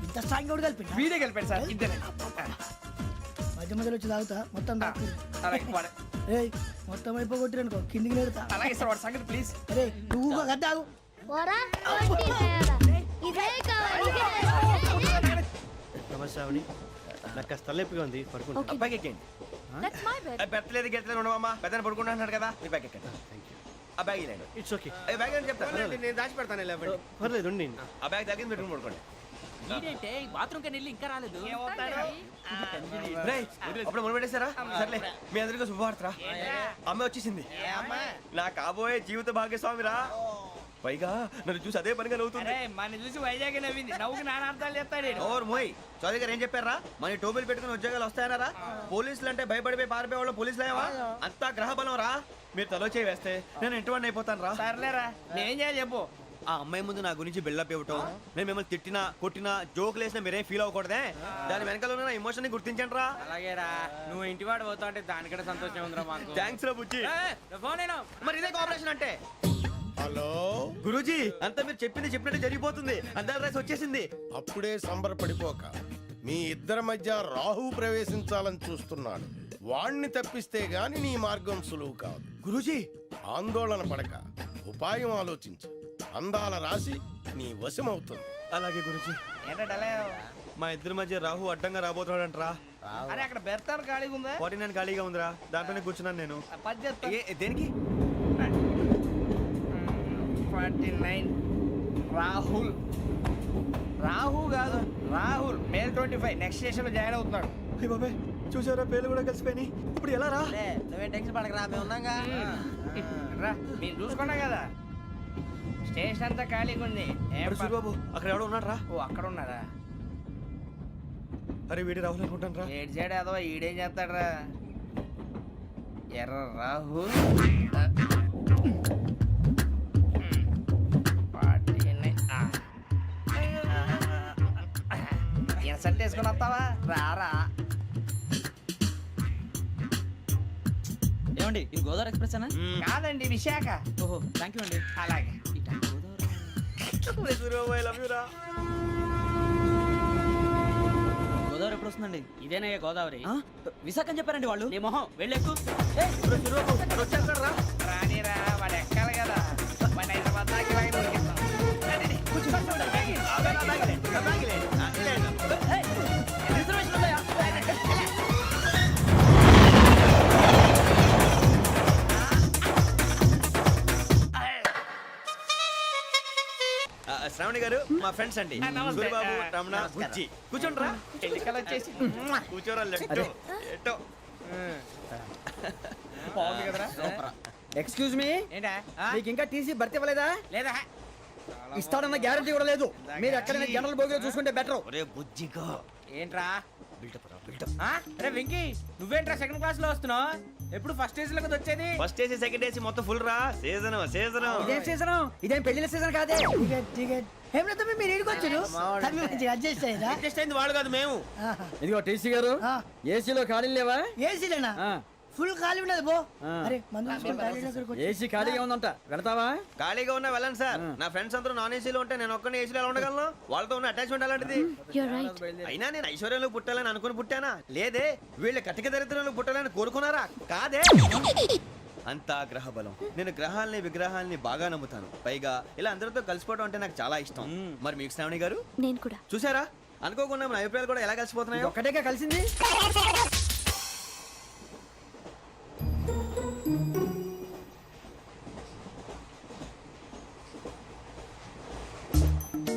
ఇంత స్ట్రాంగ్ కూడా కలిపి వీడే గెలిపాడు సార్. ఇద్దరే. మధ్య మధ్యలో వచ్చి తాగుతా, మొత్తం తాగు. అలాగే వాడు- ఏయ్ మొత్తం అయిపోగొట్టిరనుకో కిందికి నేడుతా. అలాగే సార్, వాడు సంగతి ప్లీజ్. అరే నువ్వు కదా తాగు. నమస్తే శ్రావణి, నాకు కాస్త తలెప్పిగా ఉంది, పడుకుంటా. అబ్బాయికి ఎక్కండి. That's my bed. పెట్టలేదు గెట్టలేదు ఉండవమ్మా. పెద్దని పడుకుంటున్నాడు కదా, మీ బ్యాగ్ ఎక్కండి. ఆ బ్యాగ్ ఇలాండి. It's okay. బ్యాగ్ అని చెప్తాను. నేను దాచి పెడతాను. పర్లేదు ఉండి. ఆ బ్యాగ్ తగ్గింది పెట్టుకుని పడుకోండి. బాత్రూమ్ కని వెళ్ళి ఇంకా రాలేదు. రేయ్, అప్పుడు మొదలు పెట్టేశారా? సర్లే, మీ అందరికీ శుభవార్తరా. అమ్మ వచ్చేసింది. నా కాబోయే జీవిత భాగ్యస్వామిరా. పైగా నన్ను చూసి అదే పనిగా నవ్వుతుంది. మన చూసి వైజాగ్ నవ్వింది. నవ్వుకి నాన్న అర్థాలు చెప్తాడు. ఓర్ మోయ్, చౌదరి గారు ఏం చెప్పారా? మన టోబీలు పెట్టుకుని ఉద్యోగాలు వస్తాయనరా? పోలీసులు అంటే భయపడిపోయి పారిపోయే వాళ్ళు పోలీసులు అయ్యావా? అంతా గ్రహ బలం రా. మీరు తలో చేయి వేస్తే నేను ఇంటివాడిని అయిపోతాను రా. సర్లేరా, నేనేం చేయాలి చెప్పు. ఆ అమ్మాయి ముందు నా గురించి బిల్డప్ ఇవ్వటం, నేను మిమ్మల్ని తిట్టినా కొట్టినా జోకులు వేసినా మీరేం ఫీల్ అవ్వకూడదే. దాని వెనకాల ఉన్న ఎమోషన్ ని గుర్తించండి రా. అలాగేరా, నువ్వు ఇంటివాడు పోతా అంటే దానికంటే సంతోషం ఉందిరా మాకు. థ్యాంక్స్ రా బుజ్జి. ఫోన్ అయినా మరి ఇదే కోఆపరేషన్ అంటే. హలో గురూజీ, అంతా మీరు చెప్పింది చెప్పినట్టు జరిగిపోతుంది. అందాల రైస్ వచ్చేసింది. అప్పుడే సంబరపడిపోక. మీ ఇద్దరి మధ్య రాహు ప్రవేశించాలని చూస్తున్నాడు. వాణ్ణి తప్పిస్తే గాని నీ మార్గం సులువు కాదు. గురూజీ, ఆందోళన పడక, ఉపాయం ఆలోచించు. అందాల రాశి నీ వశమవుతుంది. అలాగే గురూజీ. ఏంటంటే మా ఇద్దరి మధ్య రాహు అడ్డంగా రాబోతున్నాడంటరా. అరే అక్కడ బెర్తాను ఖాళీగా ఉందా? 49 ఖాళీగా ఉందిరా, దాంట్లోనే కూర్చున్నాను నేను. దేనికి? 49 రాహుల్. రాహు కాదు, రాహుల్. మే 25 నెక్స్ట్ స్టేషన్ లో జాయిన్ అవుతున్నాడు. అయ్య బాబాయ్, చూసారా పేర్లు కూడా కలిసిపోయినాయి. ఇప్పుడు ఎలా రా? నువ్వేం టెన్షన్ పడకరా, మేము ఉన్నాగా. రా, మీరు చూసుకున్నా కదా స్టేషన్ అంతా ఖాళీగా ఉంది. ఏం అరే సూరిబాబు, అక్కడ ఎవడో ఉన్నాడు రా. ఓ అక్కడ ఉన్నారా? అరే వీడి రాహుల్ అనుకుంటాను రా. ఏడు సైడ్ ఏదో ఈడేం చేస్తాడరా? ఎర్ర రాహు. ఇన్సల్ట్ వేసుకుని వస్తావా? రారా. ఏమండి, ఇది గోదావరి ఎక్స్ప్రెస్ అనా? కాదండి, విశాఖ. ఓహో, థ్యాంక్ యూ అండి. అలాగే. సూరిబాబు, ఐ లవ్ యు రా. గోదావరి ఎప్పుడు వస్తుందండి? ఇదేనయ్య గోదావరి. విశాఖ అని చెప్పారండి వాళ్ళు. నీ మొహం వెళ్ళెక్కు. వచ్చేస్తాడు రా. రానిరా, వాడు ఎక్కాలి కదా. వాడిని హైదరాబాద్ దాకా ఇలాగే దొరికిస్తాం. రండి, రండి. కూర్చో. రిజర్వేషన్ ఉందా? శ్రావణి గారు మా ఫ్రెండ్స్ అండి. నమస్తే. సూరిబాబు, రమణ, బుజ్జి. కూర్చోండి రా. ఎన్నికలు వచ్చేసి కూర్చోరా. లెట్టో ఎట్టో. బాగుంది కదరా? ఎక్స్క్యూజ్ మీ, ఏంటా? మీకు ఇంకా టీసీ భర్తీ ఇవ్వలేదా? లేదా ఇస్తాడన్న గ్యారంటీ కూడా లేదు. మీరు ఎక్కడైనా జనరల్ బోగిలో చూసుకుంటే బెటర్. ఒరే బుజ్జిగా, ఏంట్రా? బిల్డప్ రా, బిల్డప్. అరే వెంకీ, నువ్వేంట్రా సెకండ్ క్లాస్ లో వస్తున్నావు? ఎప్పుడు ఫస్ట్ ఏజ్ లో కదా వచ్చేది. ఫస్ట్ ఏసీ సెకండ్ ఏసీ మొత్తం ఫుల్ రా. సీజన్ సీజన్ ఇదేం సీజన్? ఇదేం పెళ్లిన సీజన్ కాదే. మీరు ఇడికొచ్చారు అడ్జస్ట్ అయ్యారా? అడ్జస్ట్ అయింది వాళ్ళు కాదు మేము. ఇదిగో టీసీ గారు, ఏసీలో ఖాళీ లేవా? ఏసీలేనా? ఫుల్ ఖాళీ ఉన్నది బో. అరే మందు ఏసీ ఖాళీగా ఉందంట, వెళతావా? ఖాళీగా ఉన్నా వెళ్ళండి సార్. నా ఫ్రెండ్స్ అందరూ నాన్ ఏసీలో ఉంటే నేను ఒక్కనే ఏసీలో ఎలా ఉండగలను? వాళ్ళతో ఉన్న అటాచ్మెంట్ అలాంటిది. అయినా నేను ఐశ్వర్యంలో పుట్టాలని అనుకుని పుట్టానా? లేదే. వీళ్ళ కటిక దరిద్రంలో పుట్టాలని కోరుకున్నారా? కాదే. అంతా గ్రహ బలం. నేను గ్రహాలని విగ్రహాలని బాగా నమ్ముతాను. పైగా ఇలా అందరితో కలిసిపోవడం అంటే నాకు చాలా ఇష్టం. మరి మీకు శ్రావణి గారు? నేను కూడా. చూసారా, అనుకోకుండా మన అభిప్రాయాలు కూడా ఎలా కలిసిపోతున్నాయో. ఒక్కటేగా కలిసింది.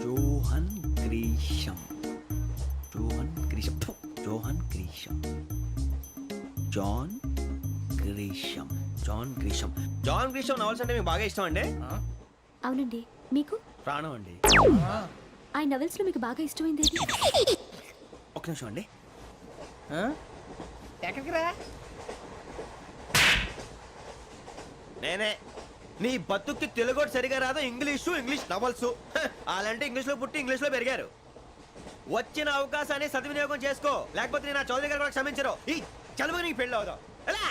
Johan Grisham, Johan Grisham, Johan Grisham, John Grisham, John Grisham. John Grisham novels అంటే మీకు బాగా ఇష్టం అండి? అవునండి. మీకు? ప్రాణం అండి. ఆ నవెల్స్ లో మీకు బాగా ఇష్టమైంది ఏది? ఒక్క నిమిషం అండి. ఎక్కడికి రా? నేనే. నీ బతుక్కి తెలుగు సరిగా రాదు, ఇంగ్లీష్ నవల్స్. అలాంటి ఇంగ్లీష్ లో పుట్టి ఇంగ్లీష్ లో పెరిగారు. వచ్చిన అవకాశాన్ని సద్వినియోగం చేసుకో, లేకపోతే నేను నా చౌదరి గారు కూడా క్షమించరు. ఈ చదువు నీకు పెళ్ళి అవుదాం. ఎలా?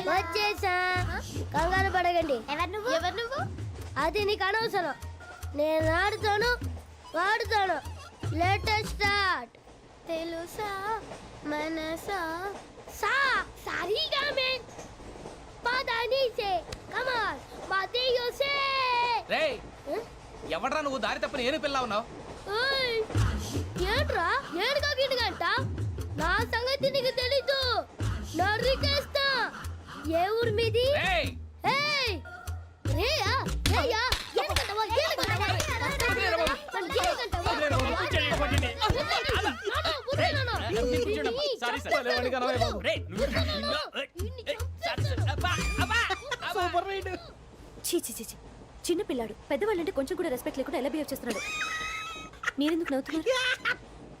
వచ్చేసా, కంగారు పడగండి. ఎవరు నువ్వు? అది నీకు అనవసరం. నేను ఆడుతాను, వాడుతాను. Latest start. తెలుసా మనసా సా సారీగా మెన్ పదని సే కమాన్ మాదేయో సే. రేయ్, ఎవడ్రా నువ్వు? దారి తప్పని ఏను పిల్ల ఉన్నావు? ఓయ్, ఏంట్రా ఏడుగా గిడుగంట? నా సంగతి నీకు తెలీదు. నరికేస్తా. ఏ ఊరు మీది? రేయ్, ఏయ్ రేయా రేయా ఏడుగంటవా ఏడుగంటవా చిన్న పిల్లాడు. పెద్దవాళ్ళంటే కొంచెం కూడా రెస్పెక్ట్ లేకుండా ఎలా బిహేవ్ చేస్తున్నాడు. మీరెందుకు నవ్వుతున్నారు?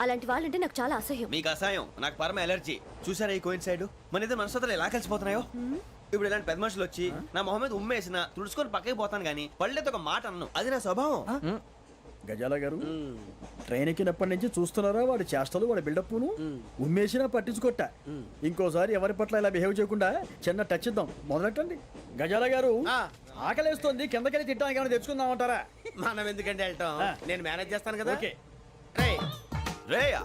అలాంటి వాళ్ళంటే నాకు చాలా అసహ్యం. మీకు అసహాయం, నాకు పరమ ఎలర్జీ. చూసారా ఈ కోయిన్సైడ్? మన ఇద్దరు మనసులు ఎలా కలిసిపోతున్నాయో. ఇప్పుడు ఇలాంటి పెద్ద మనుషులు వచ్చి నా మొహం మీద ఉమ్మేసిన తుడుచుకొని పక్కకి పోతాను కానీ పళ్ళేతో ఒక మాట అన్ను. అది నా స్వభావం. గజాల గారు, ట్రైన్ ఎక్కినప్పటి నుంచి చూస్తున్నారా వాడి చేష్టలు, వాడి బిల్డప్ను? ఉమ్మేసినా పట్టించుకోట. ఇంకోసారి ఎవరి పట్ల ఇలా బిహేవ్ చేయకుండా చిన్న టచ్ ఇద్దాం. మొదలెట్టండి. గజాల గారు, ఆకలేస్తుంది, కిందకెళ్ళి తిట్టడానికి ఏమైనా తెచ్చుకుందామంటారా? మనం ఎందుకంటే వెళ్తాం, నేను మేనేజ్ చేస్తాను కదా. ఓకే. రేయా,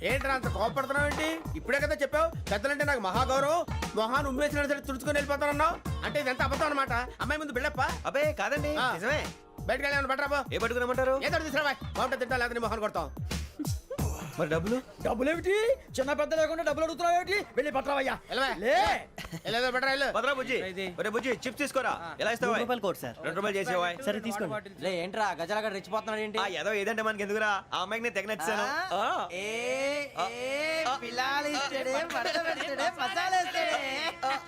ఏంట్రా అంత కోపడుతున్నావు ఏంటి? ఇప్పుడే కదా చెప్పావు పెద్దలంటే నాకు మహాగౌరవం, మొహాన్ని ఉమ్మేసిన సరే తుడుచుకొని వెళ్ళిపోతానన్నావు. అంటే ఇదంతా అబద్ధం అనమాట. అమ్మాయి ముందు బిల్డప్ప? అబ్బే కాదండి, నిజమే. బయటకు వెళ్ళి బట్రాబో. ఏ పట్టుకురమ్మంటారు? ఏదో తీసుకురా, బాగుంటే తింటా, లేదా మొహాన్ని కొడతాం. మరి డబ్బులు? డబ్బులు ఏమిటి? చిన్న పెద్ద లేకుండా డబ్బులు అడుగుతున్నావు ఏమిటి? వెళ్ళి పట్టరావయ్యా. బట్రా వెళ్ళు. భద్రా బుజ్జి, ఒరే బుజ్జి చిప్స్ తీసుకోరా. ఎలా ఇస్తావా? Court sir. 2 రూపాయలు చేసేవా? సరే తీసుకోండి. ఏంట్రా గజాల రెచ్చిపోతున్నాడు ఏంటి? ఏదో ఏదంటే మనకి ఎందుకురా, ఆ అమ్మాయికి నేను తెగ నచ్చాను.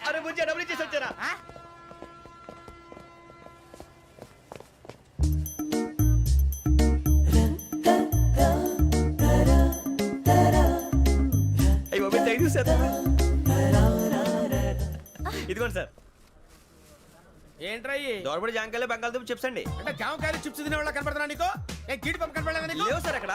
అరే బుజ్జి, డబ్బులు ఇచ్చేసి వచ్చారా? ఇదిగోండి సార్. ఏంట్రా దోరబడి జాంకాయలు బంగాళదుంప చిప్స్ అండి. అంటే జామకాయలు చిప్స్ తినే వాళ్ళ కనపడుతున్నా నీకు? ఏ గీడి పంప కనపడలేదా నీకు? లేవు సార్ అక్కడ.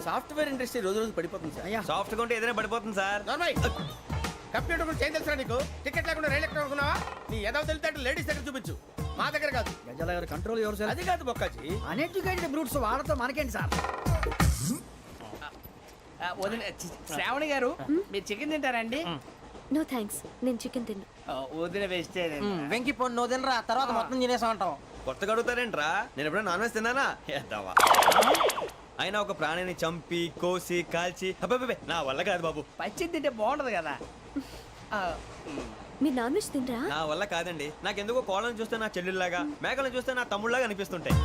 సాఫ్ట్వేర్ ఇండస్ట్రీ రోజు రోజు పడిపోతుంది సార్. సాఫ్ట్ గా ఉంటే ఏదైనా పడిపోతుంది సార్. కంప్యూటర్ గురించి ఏం తెలుసా నీకు? టికెట్ లేకుండా రైలు ఎక్కడ అనుకున్నావా? నీ ఏదో తెలితే లేడీస్ దగ్గర చూపించు, మా దగ్గర కాదు. గజాల గారు కంట్రోల్ ఎవరు సార్? అది కాదు బొక్కాజీ. అన్ఎడ్యుకేటెడ్ బ్రూట్స్ వాళ్ళతో మనకేంటి సార్? శ్రావణి గారు, మీరు చికెన్ తింటారండి? నో థ్యాంక్స్, నేను చికెన్ తిన్నా. వదిన వేస్తే వెంకి పొన్ను నువ్వు తినరా, తర్వాత మొత్తం తినేసా ఉంటాం. కొత్తగా అడుగుతారేంట్రా? నేను ఎప్పుడైనా నాన్ వెజ్ తిన్నానా? ఎద్దావా. అయినా ఒక ప్రాణిని చంపి కోసి కాల్చి అబ్బబ్బే నా వల్ల కాదు బాబు. పచ్చి తింటే బాగుంటది కదా. మీరు నాన్ వెజ్ తినరా? నా వల్ల కాదండి. నాకెందుకో కోళ్ళని చూస్తే నా చెల్లెళ్ళలాగా, మేకలను చూస్తే నా తమ్ముళ్ళలాగా అనిపిస్తుంటాయి.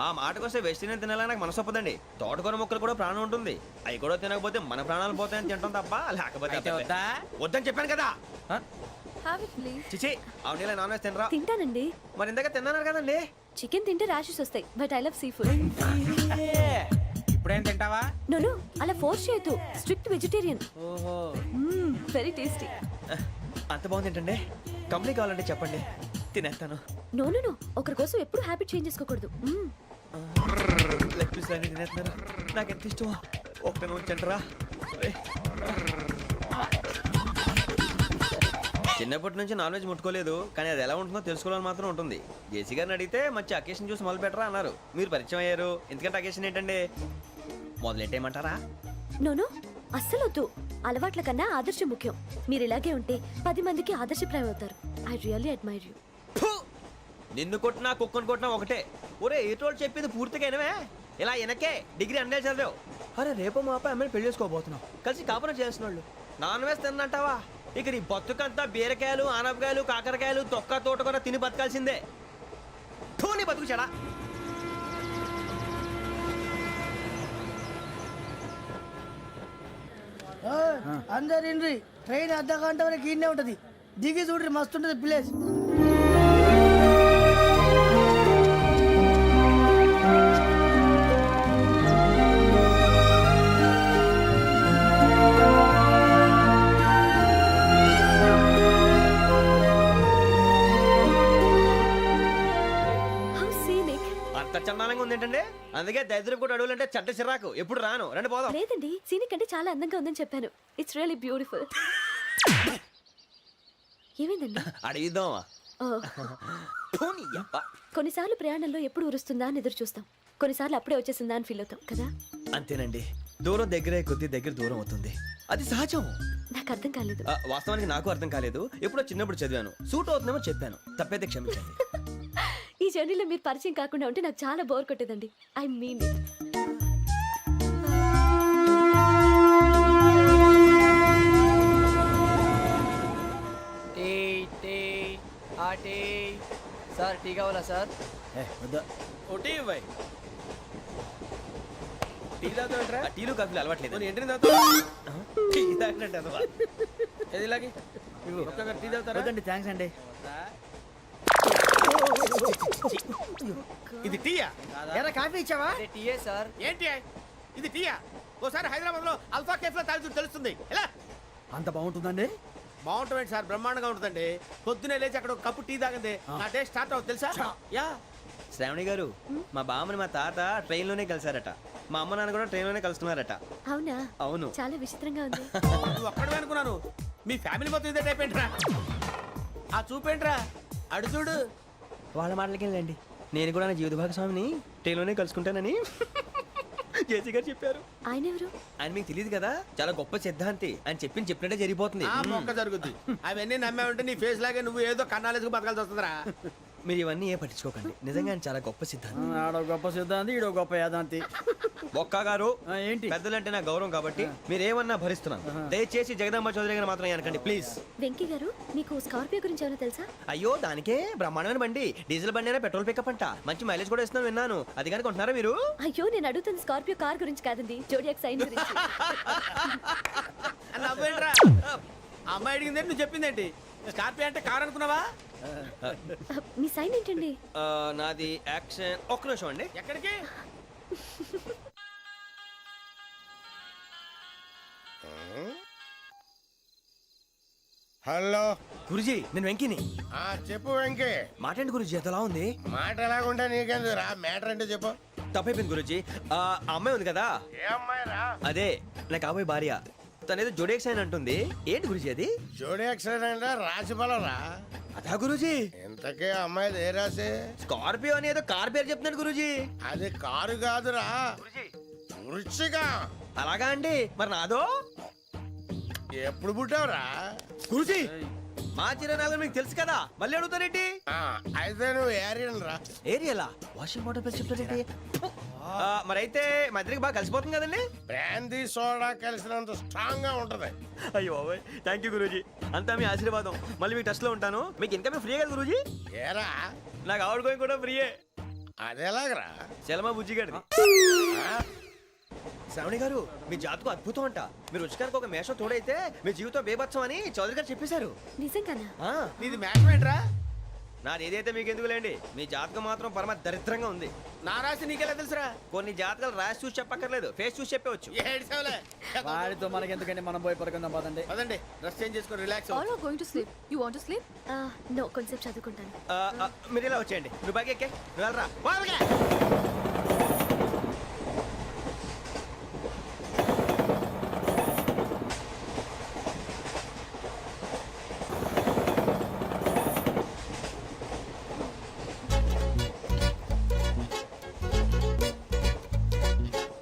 ఆ మాటకొస్తే వెస్టిన్ తినాలని నాకు మనసు ఒప్పదండి. తోటకూర మొక్కలు కూడా ప్రాణం ఉంటుంది. అవి కూడా తినకపోతే మన ప్రాణాలు పోతాయని తింటాం తప్ప లేకపోతే అయితే అబ్బబ్బే. వద్దా? వద్దని చెప్పాను కదా. చిచి అవునీ నాన్ వెజ్ తినరా? తింటానండి. మరి ఇందాక తిన్నాను కదండి. చికెన్ తింటే ర్యాషెస్ వస్తాయి, but I love sea food. ఇప్పుడేం తింటావా? నో అలా ఫోర్స్ చేయొద్దు. Strict vegetarian. ఓహో, వెరీ టేస్టీ. అంత బాగుంది ఏంటండి? కంప్లీట్ కావాలంటే చెప్పండి, తినేస్తాను. నో ఒకరి కోసం ఎప్పుడు హ్యాబిట్ చేంజ్ చేసుకోకూడదు. లెగ్ పీస్ అన్ని తినేస్తున్నారు. నాకు ఎంత ఇష్టమో ఒక్క ఉంచండిరా. చిన్నప్పటి నుంచి నాన్ వెజ్ ముట్టుకోలేదు, కానీ అది ఎలా ఉంటుందో తెలుసుకోవాలని మాత్రం ఉంటుంది. జేసీ గారిని అడిగితే మంచి అకేషన్ చూసి మొదలు పెట్టరా అన్నారు. మీరు పరిచయం అయ్యారు, ఎందుకంటే అకేషన్ ఏంటండి? మొదలెట్టేయమంటారా? నో అస్సలు వద్దు. అలవాట్ల కన్నా ఆదర్శం ముఖ్యం. మీరు ఇలాగే ఉంటే 10 మందికి ఆదర్శప్రాయం అవుతారు. I really admire you. నిన్ను కొట్టినా కుక్కను కొట్టినా ఒకటే. ఒరే ఏటోళ్ళు చెప్పింది పూర్తిగా వినవే. ఇలా వెనకే డిగ్రీ అన్నే చదివావు. అరే రేపు మా అబ్బాయి అమ్మని పెళ్లి చేసుకోబోతున్నావు, కలిసి కాపురం చేసిన వాళ్ళు నాన్ వెజ్ తిన్నంటావా? ఇక నీ బతుకంతా బీరకాయలు, ఆనపకాయలు, కాకరకాయలు, తొక్క తోట కూడా తిని బతకాల్సిందే. నీ బతుకు చెడా. అందరు ఇండ్రి, ట్రైన్ అర్ధ గంట వరకు ఇన్నే ఉంటది. దిగి చూడ్రి, మస్తు ఉంటది ప్లేస్. అంత చందానంగా ఉంది ఏంటండి? అందుకే దరిద్రం కూడా అడవులు అంటే చెడ్డ చిరాకు. ఎప్పుడు రాను, రండి పోదాం. లేదండి, సీనిక్ అంటే చాలా అందంగా ఉందని చెప్పాను. It's really beautiful. ఏమైందండి? అడిగిద్దామా? కొన్నిసార్లు ప్రయాణంలో ఎప్పుడు ఉరుస్తుందా అని ఎదురు చూస్తాం, కొన్నిసార్లు అప్పుడే వచ్చేసిందా అని ఫీల్ అవుతాం కదా. అంతేనండి, దూరం దగ్గరే కొద్ది దగ్గర దూరం అవుతుంది, అది సహజం. నాకు అర్థం కాలేదు. వాస్తవానికి నాకు అర్థం కాలేదు. ఎప్పుడో చిన్నప్పుడు చదివాను, సూట్ అవుతుందేమో చెప్పాను, తప్పైతే క్షమించండి. ఈ జర్నీలో మీరు పరిచయం కాకుండా ఉంటే నాకు చాలా బోర్ కొట్టేదండి. I mean it. Sir tea కావాలా సార్? ఒకటి ఇవ్వాలి. టీ తాగుతాంట్రా? టీలు కాఫీలు అలవాట్లేదు. ఏంటి టీ తాగినట్టు అదవా? ఏది ఇలాగే ఒక్క టీ తాగుతారా? థ్యాంక్స్ అండి. ఇది టీయా? ఎరా కాఫీ ఇచ్చావా? టీయే సార్. ఏంటి ఇది టీయా? ఓసారి హైదరాబాద్ లో అల్ఫా కేఫ్ లో తాగుతూ తెలుస్తుంది. ఎలా అంత బాగుంటుందండి? బాగుంటుంది సార్, బ్రహ్మాండంగా ఉంటుందండి. పొద్దునే లేచి అక్కడ ఒక కప్పు టీ తాగింది నా డే స్టార్ట్ అవుతుంది తెలుసా? యా. శ్రావణి గారు, మా బామ్మని మా తాత ట్రైన్ లోనే కలిసారట, మా అమ్మ నాన్న కూడా ట్రైన్ లోనే కలుస్తున్నారట. అవునా? అవును. చాలా విచిత్రంగా ఉంది. నువ్వు ఒక్కడే అనుకున్నాను, మీ ఫ్యామిలీ మొత్తం ఇదే టైప్ ఏంట్రా? ఆ చూపేంట్రా, అడు చూడు. వాళ్ళ మాటలకి వెళ్ళండి, నేను కూడా నా జీవిత భాగస్వామిని ట్రైన్ లోనే కలుసుకుంటానని జేసీ గారు చెప్పారు. ఆయన ఎవరు? ఆయన మీకు తెలియదు కదా, చాలా గొప్ప సిద్ధాంతి. ఆయన చెప్పినట్టే జరిగిపోతుంది. ఆ మొక్క జరుగుద్ది. అవన్నీ నమ్మావంటే నీ ఫేస్ లాగే నువ్వు ఏదో కన్నాలేసుకు బతకాల్సి వస్తుందిరా. మీరు ఇవన్నీ ఏ పట్టించుకోకండి, నిజంగా ఆయన చాలా గొప్ప సిద్ధాంతి. ఆడో గొప్ప సిద్ధాంతి, ఈడో గొప్ప యాదాంతి. ఒక్క గారు, ఏంటి? పెద్దలంటే నా గౌరవం కాబట్టి మీరు ఏమన్నా భరిస్తున్నాను. దయచేసి జగదాంబ చౌదరి గారు మాత్రం అనకండి ప్లీజ్. వెంకీ గారు, మీకు స్కార్పియో గురించి ఏమైనా తెలుసా? అయ్యో దానికే బ్రహ్మాండమైన బండి, డీజిల్ బండి అయినా పెట్రోల్ పికప్ అంట, మంచి మైలేజ్ కూడా ఇస్తున్నాను విన్నాను. అది కానీ కొంటున్నారా మీరు? అయ్యో నేను అడుగుతుంది స్కార్పియో కార్ గురించి కాదండి, జోడియాక్ సైన్ గురించి. నవ్వేంట్రా? అమ్మాయి అడిగిందేంటి, నువ్వు చెప్పిందేంటి? స్కార్పియో అంటే కార్ అనుకున్నావా? మీ సైన్ ఏంటండి? నాది యాక్షన్. ఒక్క నిమిషం అండి. ఎక్కడికి? హలో గురుజీ, నేను వెంకీని. చెప్పు వెంకీ. మాటండి గురుజీ, ఎంతలా ఉంది? మాట ఎలాగుంటా నీకెందుకు రా, మ్యాటర్ అంటే చెప్పు. తప్పైపోయింది గురుజీ. ఆ అమ్మాయి ఉంది కదా, ఏ అమ్మాయి రా? అదే నా కాబోయే భార్య. తనేదో జోడేక్స్ అని అంటుంది. ఏంటి గురుజీ అది? జోడి యాక్సిడెంట్ రాసి బలరా? అదా గురుజీ. ఇంతకే అమ్మాయి ఏ రాసి? స్కార్పియో అని ఏదో కార్ పేరు చెప్తున్నాడు గురుజీ. అది కారు కాదురా, వృచ్చిక. అలాగా అండి, మరి నాదో? ఎప్పుడు పుట్టావురా? గురుజీ, మా చిరనాలు మీకు తెలుసు కదా, మళ్ళీ అడుగుతారేంటి? అయితే నువ్వు ఏరియన్ రా. ఏరియలా? వాషింగ్ వాటర్ పేరు చెప్తారేంటి? మరైతే మా ఇద్దరికి బాగా కలిసిపోతుంది కదండి? బ్రాందీ సోడా కలిసినంత స్ట్రాంగ్ గా ఉంటది. అయ్యో థ్యాంక్ యూ గురూజీ, అంతా మీ ఆశీర్వాదం. మళ్ళీ మీ టచ్ లో ఉంటాను. మీకు ఇంకా ఫ్రీ కదా గురూజీ? ఏరా, నాకు ఆవిడ గోయింగ్ కూడా ఫ్రీయే. అదెలాగరా? చలమా బుజ్జిగాడిది. శ్రావణి గారు మీ జాతకు అద్భుతం అంట. మీరు రుచికారికి ఒక మేషం తోడైతే మీ జీవితం బేబత్సం అని చౌదరి గారు చెప్పేశారు. నిజంగానా? నీది మ్యాచ్మేట్రా? నాది ఏదైతే మీకు ఎందుకులేండి, మీ జాతకం మాత్రం పరమ దరిద్రంగా ఉంది. నా రాసి నీకెలా తెలుసురా? కొన్ని జాతకాలు రాసి చూసి చెప్పక్కర్లేదు, ఫేస్ చూసి చెప్పవచ్చు. ఏడ్చావులే. వాడితో మనకి ఎందుకండి, మనం పోయి పడుకుందాం పదండి. పదండి, డ్రెస్ చేంజ్ చేసుకొని relax All are going to sleep. You want to sleep? No, కొంచెం చదువుకుంటాను. మీరు ఇలా వచ్చేయండి. నువ్వు బాగా ఎక్కే, నువ్వు వెళ్ళరా.